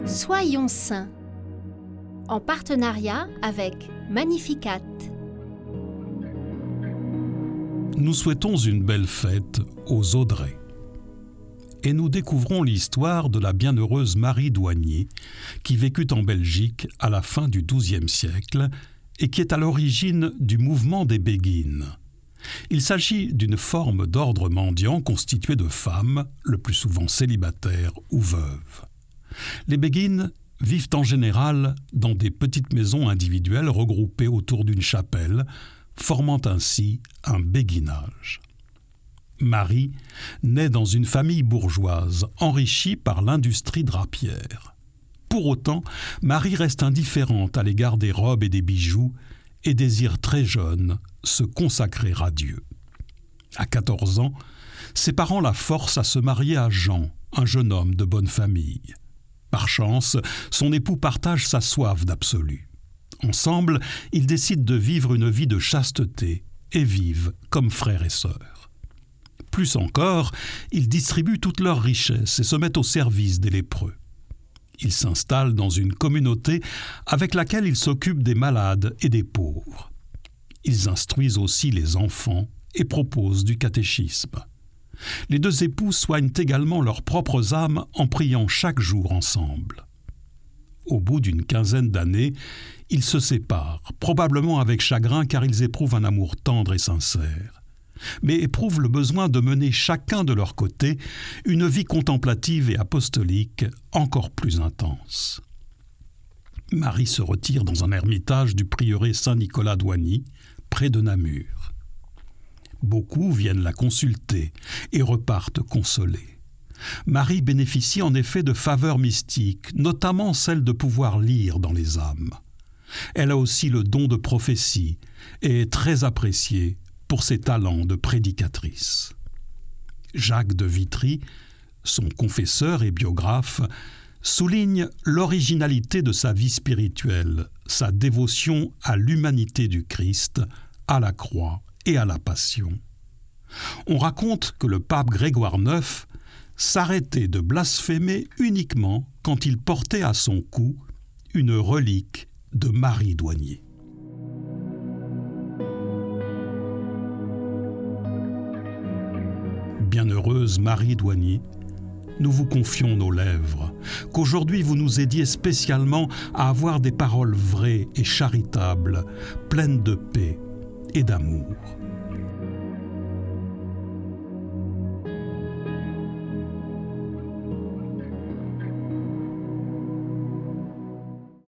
Soyons saints, en partenariat avec Magnificat. Nous souhaitons une belle fête aux Audrey. Et nous découvrons l'histoire de la bienheureuse Marie Douanier, qui vécut en Belgique à la fin du XIIe siècle et qui est à l'origine du mouvement des Béguines. Il s'agit d'une forme d'ordre mendiant constitué de femmes, le plus souvent célibataires ou veuves. Les Béguines vivent en général dans des petites maisons individuelles regroupées autour d'une chapelle, formant ainsi un béguinage. Marie naît dans une famille bourgeoise, enrichie par l'industrie drapière. Pour autant, Marie reste indifférente à l'égard des robes et des bijoux et désire très jeune se consacrer à Dieu. À 14 ans, ses parents la forcent à se marier à Jean, un jeune homme de bonne famille. Par chance, son époux partage sa soif d'absolu. Ensemble, ils décident de vivre une vie de chasteté et vivent comme frères et sœurs. Plus encore, ils distribuent toutes leurs richesses et se mettent au service des lépreux. Ils s'installent dans une communauté avec laquelle ils s'occupent des malades et des pauvres. Ils instruisent aussi les enfants et proposent du catéchisme. Les deux époux soignent également leurs propres âmes en priant chaque jour ensemble. Au bout d'une quinzaine d'années, ils se séparent, probablement avec chagrin car ils éprouvent un amour tendre et sincère, mais éprouvent le besoin de mener chacun de leur côté une vie contemplative et apostolique encore plus intense. Marie se retire dans un ermitage du prieuré Saint-Nicolas d'Oigny, près de Namur. Beaucoup viennent la consulter et repartent consolés. Marie bénéficie en effet de faveurs mystiques, notamment celle de pouvoir lire dans les âmes. Elle a aussi le don de prophétie et est très appréciée pour ses talents de prédicatrice. Jacques de Vitry, son confesseur et biographe, souligne l'originalité de sa vie spirituelle, sa dévotion à l'humanité du Christ, à la croix et à la passion. On raconte que le pape Grégoire IX s'arrêtait de blasphémer uniquement quand il portait à son cou une relique de Marie Douanier. Bienheureuse Marie Douanier, nous vous confions nos lèvres, qu'aujourd'hui vous nous aidiez spécialement à avoir des paroles vraies et charitables, pleines de paix et d'amour.